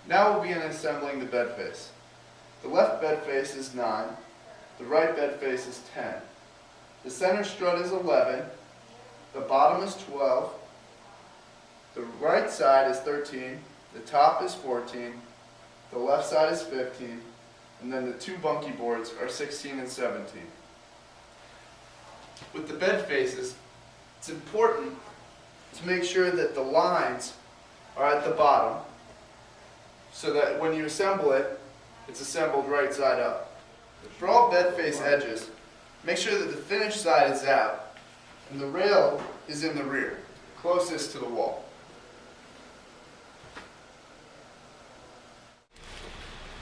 Now we'll begin assembling the bed face. The left bed face is 9, the right bed face is 10. The center strut is 11, the bottom is 12, the right side is 13, the top is 14, the left side is 15, and then the two bunkie boards are 16 and 17. With the bed faces, it's important to make sure that the lines are at the bottom so that when you assemble it, it's assembled right side up. For all bed face edges, make sure that the finished side is out and the rail is in the rear, closest to the wall.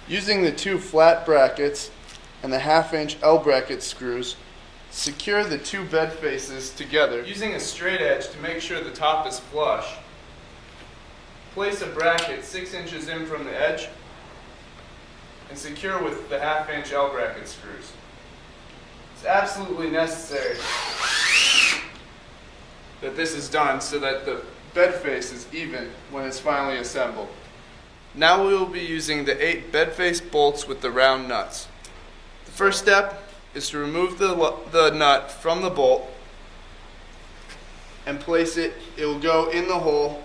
Using the two flat brackets and the 1/2-inch L bracket screws, secure the two bed faces together using a straight edge to make sure the top is flush. Place a bracket 6 inches in from the edge and secure with the 1/2-inch L bracket screws. It's absolutely necessary that this is done so that the bed face is even when it's finally assembled. Now we will be using the 8 bed face bolts with the round nuts. The first step is to remove the nut from the bolt and place it. It will go in the hole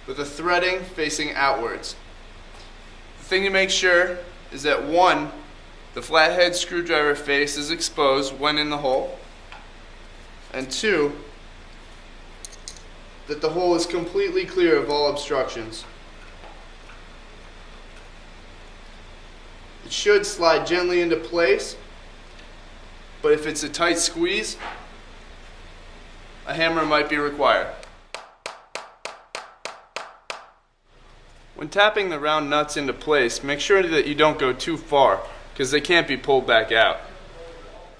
with the threading facing outwards. The thing to make sure is that 1, the flathead screwdriver face is exposed when in the hole, and 2, that the hole is completely clear of all obstructions. It should slide gently into place, but if it's a tight squeeze, a hammer might be required. When tapping the round nuts into place, make sure that you don't go too far, because they can't be pulled back out.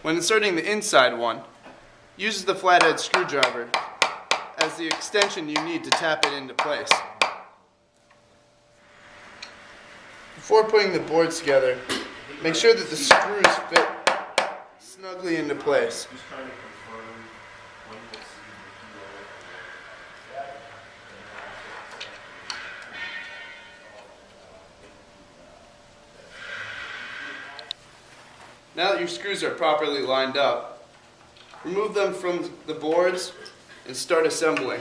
When inserting the inside one, use the flathead screwdriver as the extension you need to tap it into place. Before putting the boards together, make sure that the screws fit snugly into place. Now that your screws are properly lined up, remove them from the boards and start assembling.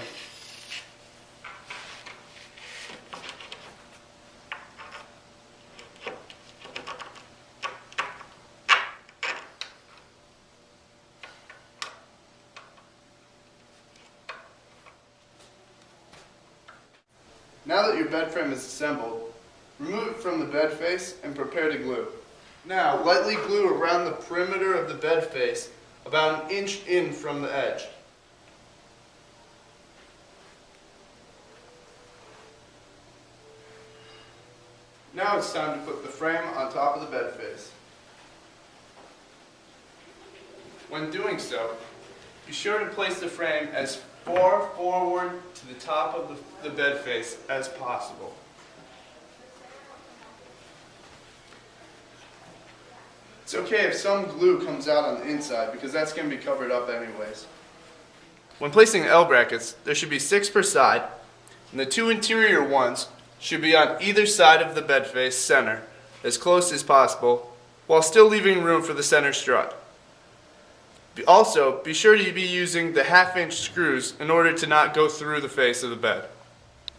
Now that your bed frame is assembled, remove it from the bed face and prepare to glue. Now, lightly glue around the perimeter of the bed face about 1 inch in from the edge. Now it's time to put the frame on top of the bed face. When doing so, be sure to place the frame as far forward to the top of the bed face as possible. It's okay if some glue comes out on the inside because that's going to be covered up anyways. When placing the L brackets, there should be 6 per side, and the 2 interior ones should be on either side of the bed face center, as close as possible, while still leaving room for the center strut. Also, be sure to be using the 1/2-inch screws in order to not go through the face of the bed.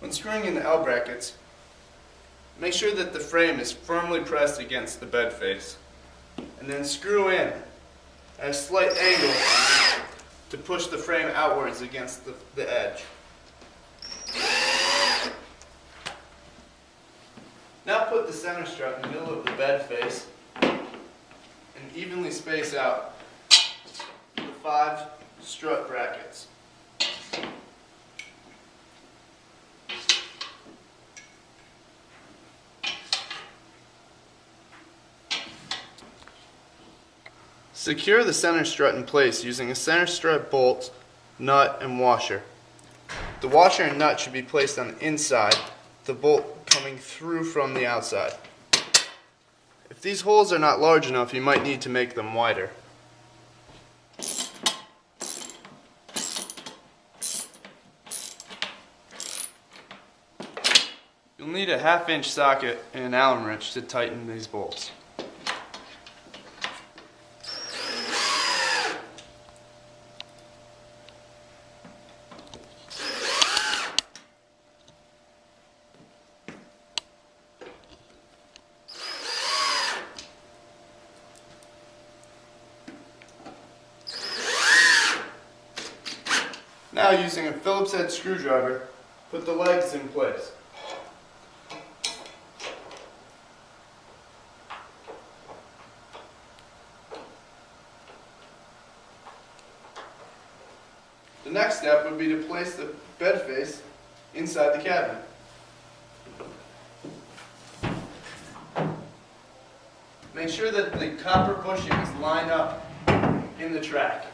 When screwing in the L brackets, make sure that the frame is firmly pressed against the bed face, and then screw in at a slight angle to push the frame outwards against the edge. Now put the center strut in the middle of the bed face and evenly space out the 5 strut brackets. Secure the center strut in place using a center strut bolt, nut, and washer. The washer and nut should be placed on the inside, the bolt coming through from the outside. If these holes are not large enough, you might need to make them wider. You'll need a 1/2-inch socket and an Allen wrench to tighten these bolts. Now, using a Phillips head screwdriver, put the legs in place. The next step would be to place the bed face inside the cabinet. Make sure that the copper bushings line up in the track.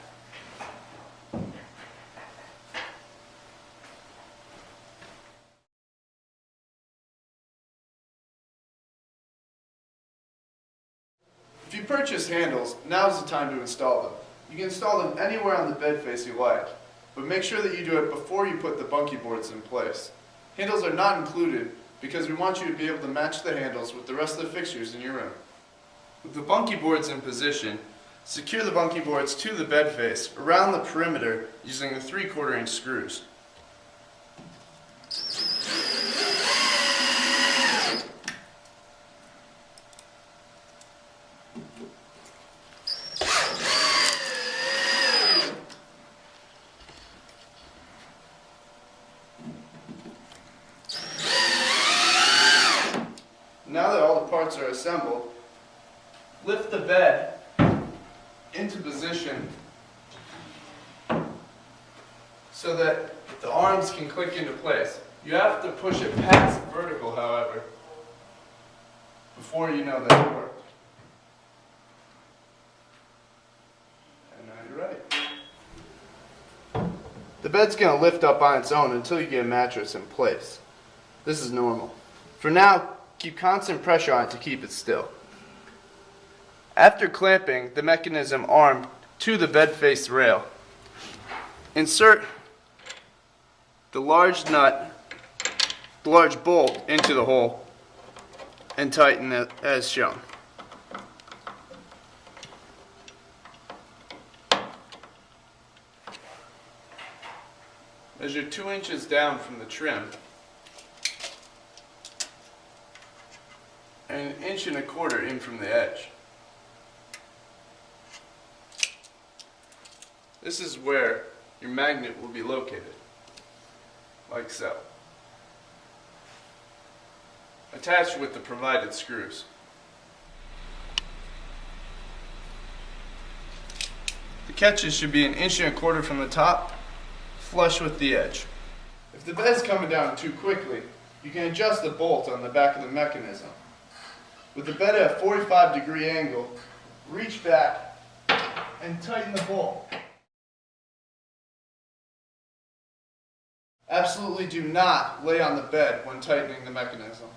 If you purchase handles, now's the time to install them. You can install them anywhere on the bed face you like, but make sure that you do it before you put the bunkie boards in place. Handles are not included because we want you to be able to match the handles with the rest of the fixtures in your room. With the bunkie boards in position, secure the bunkie boards to the bed face around the perimeter using the 3/4 inch screws. Now that all the parts are assembled, lift the bed into position so that the arms can click into place. You have to push it past vertical, however, before you know that it worked. And now you're ready. The bed's going to lift up on its own until you get a mattress in place. This is normal. For now, keep constant pressure on it to keep it still. After clamping the mechanism arm to the bed face rail, insert the large bolt into the hole and tighten it as shown. Measure 2 inches down from the trim and 1.25 inches in from the edge. This is where your magnet will be located, like so, attached with the provided screws. The catches should be 1.25 inches from the top, flush with the edge. If the bed's coming down too quickly, you can adjust the bolt on the back of the mechanism. With the bed at a 45-degree angle, reach back and tighten the bolt. Absolutely do not lay on the bed when tightening the mechanism.